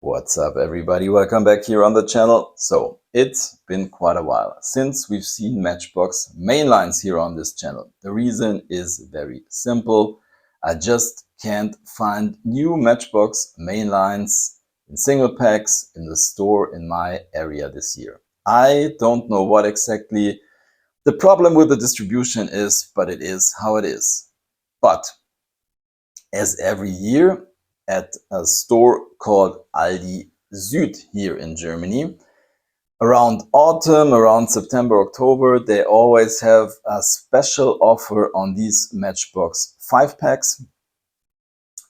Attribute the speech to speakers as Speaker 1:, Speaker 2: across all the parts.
Speaker 1: What's up, everybody? Welcome back here on the channel. So it's been quite a while since we've seen Matchbox mainlines here on this channel. The reason is very simple. I just can't find new Matchbox mainlines in single packs in the store in my area this year. I don't know what exactly the problem with the distribution is, but it is how it is. But as every year, at a store called Aldi Süd here in Germany, around autumn, around September, October, they always have a special offer on these Matchbox 5-packs.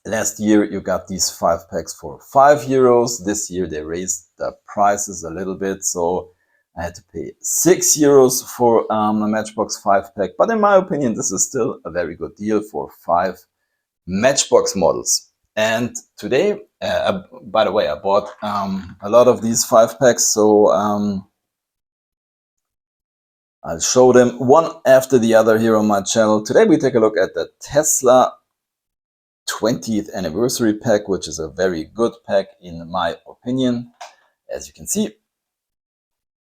Speaker 1: Last year you got these 5-packs for €5. This year they raised the prices a little bit, so I had to pay €6 for a Matchbox 5-pack. But in my opinion, this is still a very good deal for 5 Matchbox models. And today, by the way, I bought a lot of these 5-packs, so I'll show them one after the other here on my channel. Today we take a look at the Tesla 20th anniversary pack, which is a very good pack in my opinion. As you can see,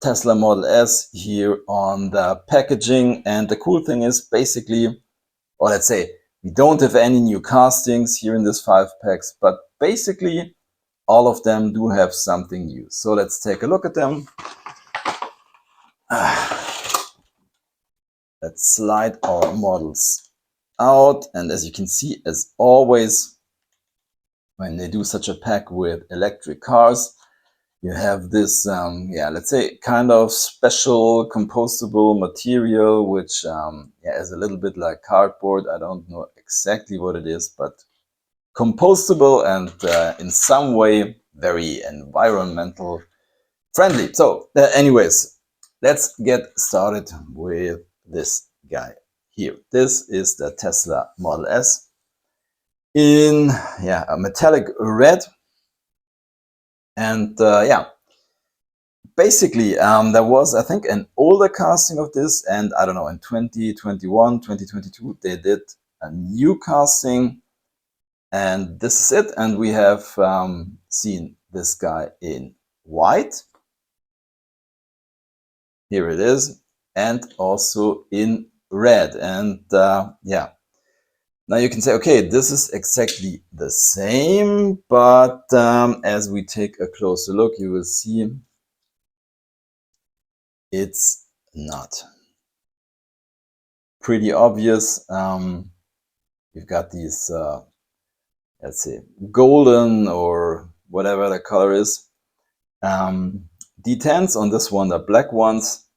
Speaker 1: Tesla Model S here on the packaging, and the cool thing is basically, or let's say, we don't have any new castings here in this 5-packs, but basically all of them do have something new. So let's take a look at them. Let's slide our models out, and as you can see, as always, when they do such a pack with electric cars, you have this, let's say, kind of special compostable material, which is a little bit like cardboard. I don't know exactly what it is, but compostable and in some way very environmental friendly. So anyways, let's get started with this guy here. This is the Tesla Model S in a metallic red. And basically there was, I think, an older casting of this, and I don't know, in 2021, 2022, they did a new casting, and this is it. And we have seen this guy in white. Here it is, and also in red. And now you can say, okay, this is exactly the same, but as we take a closer look, you will see it's not. Pretty obvious. You've got these, let's say, golden or whatever the color is. D10s on this one, the black ones.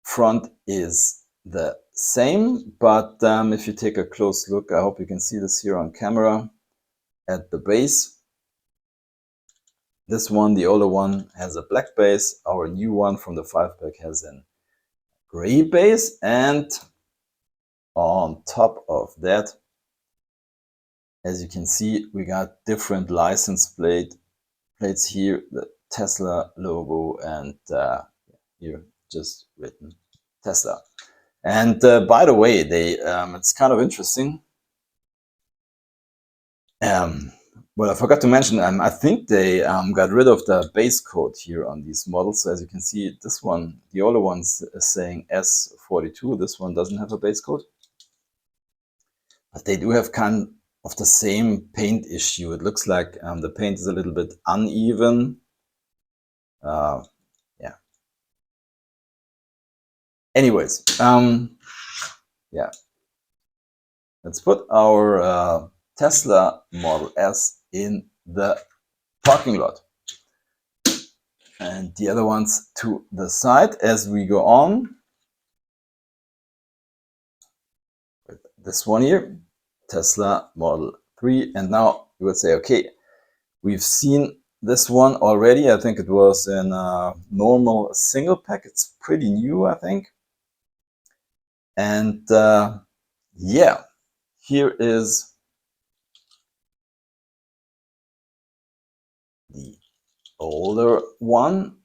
Speaker 1: Front is the same, but if you take a close look, I hope you can see this here on camera, at the base. This one, the older one, has a black base. Our new one from the 5-pack has a gray base, and on top of that, as you can see, we got different license plates here, the Tesla logo, and here just written Tesla. And by the way, they it's kind of interesting. Well, I forgot to mention, I think they got rid of the base code here on these models. So as you can see, this one, the older one's saying S42. This one doesn't have a base code. But they do have kind of the same paint issue. It looks like the paint is a little bit uneven. Anyways, let's put our Tesla Model S in the parking lot, and the other ones to the side as we go on. With this one here, Tesla Model 3, and now you would say, okay, we've seen this one already. I think it was in a normal single pack. It's pretty new, I think. And here is the older one.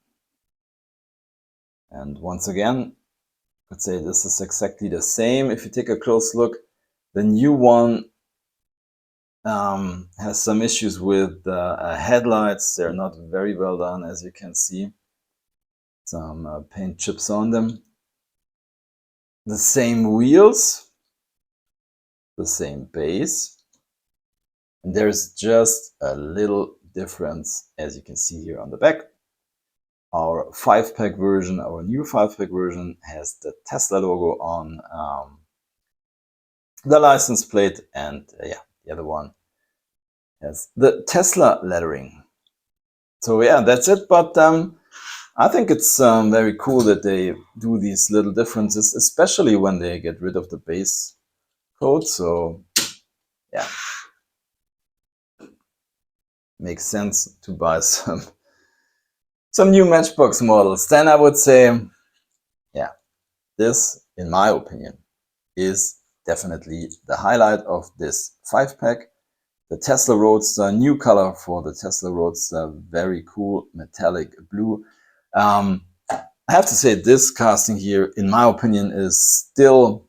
Speaker 1: And once again, I could say this is exactly the same. If you take a close look, the new one has some issues with headlights. They're not very well done, as you can see. Some paint chips on them. The same wheels, the same base. And there's just a little difference, as you can see here on the back. Our 5-pack version, our new 5-pack version, has the Tesla logo on the license plate, and yeah, the other one has the Tesla lettering. So yeah, that's it. But I think it's very cool that they do these little differences, especially when they get rid of the base coat. So yeah, makes sense to buy some new Matchbox models. Then I would say, yeah, this, in my opinion, is definitely the highlight of this 5-pack. The Tesla Roadster, new color for the Tesla Roadster, very cool metallic blue. I have to say, this casting here, in my opinion, is still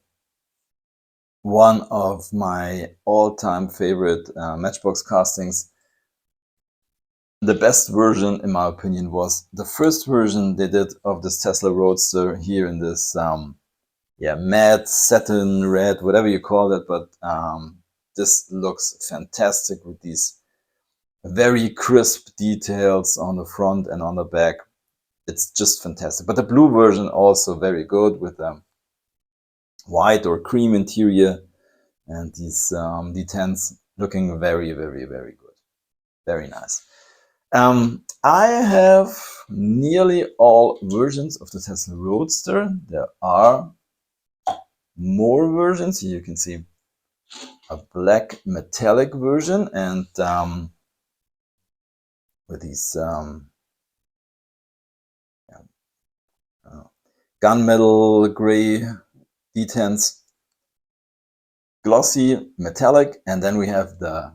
Speaker 1: one of my all-time favorite Matchbox castings. The best version, in my opinion, was the first version they did of this Tesla Roadster here in this matte satin red, whatever you call it, but this looks fantastic with these very crisp details on the front and on the back. It's just fantastic. But the blue version also very good with white or cream interior, and these D10s looking very, very, very good. Very nice. I have nearly all versions of the Tesla Roadster. There are more versions. Here you can see a black metallic version, and with these gunmetal gray D10s, glossy metallic, and then we have the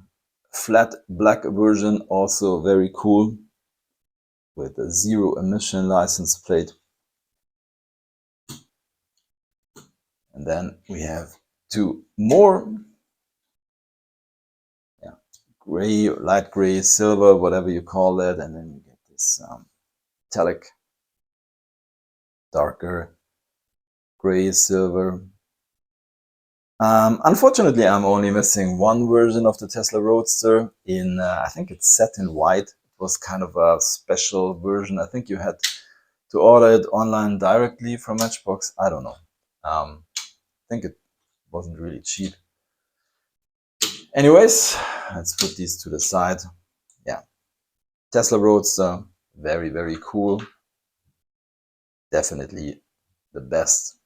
Speaker 1: flat black version, also very cool, with a 0 emission license plate. And then we have 2 more, gray, light gray, silver, whatever you call that, and then you get this metallic, darker gray, silver. Unfortunately, I'm only missing one version of the Tesla Roadster in, I think it's satin white. It was kind of a special version. I think you had to order it online directly from Matchbox. I don't know. I think it wasn't really cheap. Anyways, let's put these to the side. Yeah, Tesla Roadster, very, very cool. Definitely the best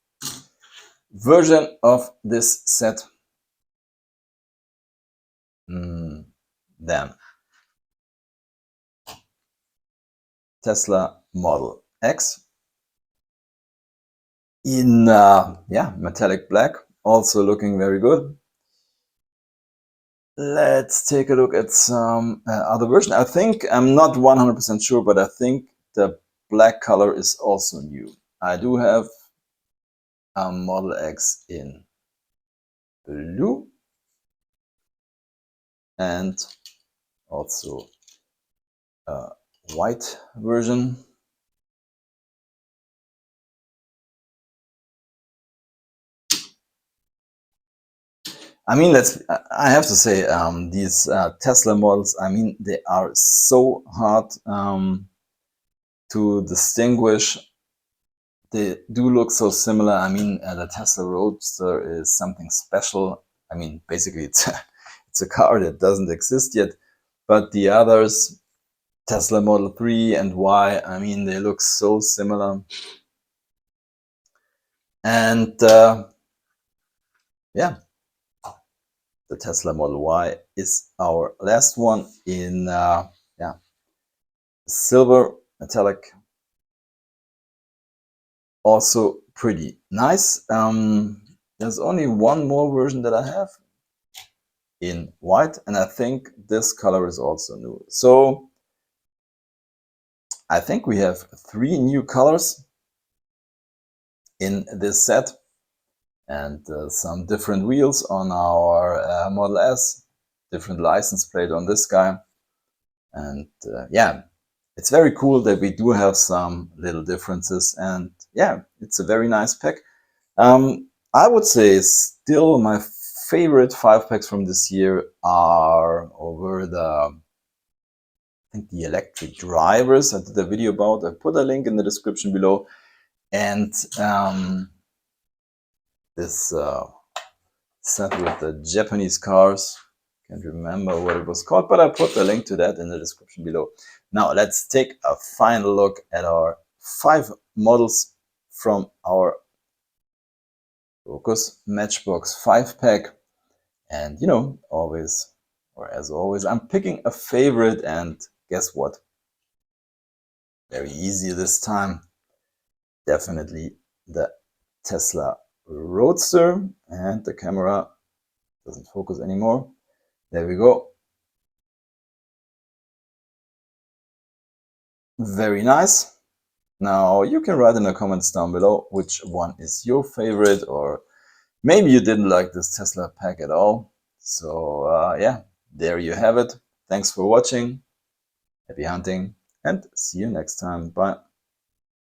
Speaker 1: version of this set. Then Tesla Model X in metallic black, also looking very good. Let's take a look at some other version. I think, I'm not 100% sure, but I think the black color is also new. I do have a Model X in blue and also a white version. I mean, I have to say, these Tesla models, I mean, they are so hard to distinguish. They do look so similar. I mean, the Tesla Roadster is something special. I mean, basically, it's a car that doesn't exist yet. But the others, Tesla Model 3 and Y, I mean, they look so similar. And yeah, the Tesla Model Y is our last one in silver metallic. Also pretty nice. There's only one more version that I have in white, and I think this color is also new. So I think we have 3 new colors in this set, and some different wheels on our Model S, different license plate on this guy. And yeah, it's very cool that we do have some little differences. And yeah, it's a very nice pack. I would say still my favorite 5-packs from this year are over the, I think, the electric drivers I did a video about. I put a link in the description below. And this set with the Japanese cars. Can't remember what it was called, but I put the link to that in the description below. Now let's take a final look at our 5 models from our Focus Matchbox 5-pack. And you know, always, or as always, I'm picking a favorite, and guess what? Very easy this time. Definitely the Tesla Roadster, and the camera doesn't focus anymore. There we go. Very nice. Now you can write in the comments down below which one is your favorite, or maybe you didn't like this Tesla pack at all. So yeah, there you have it. Thanks for watching. Happy hunting and see you next time. Bye.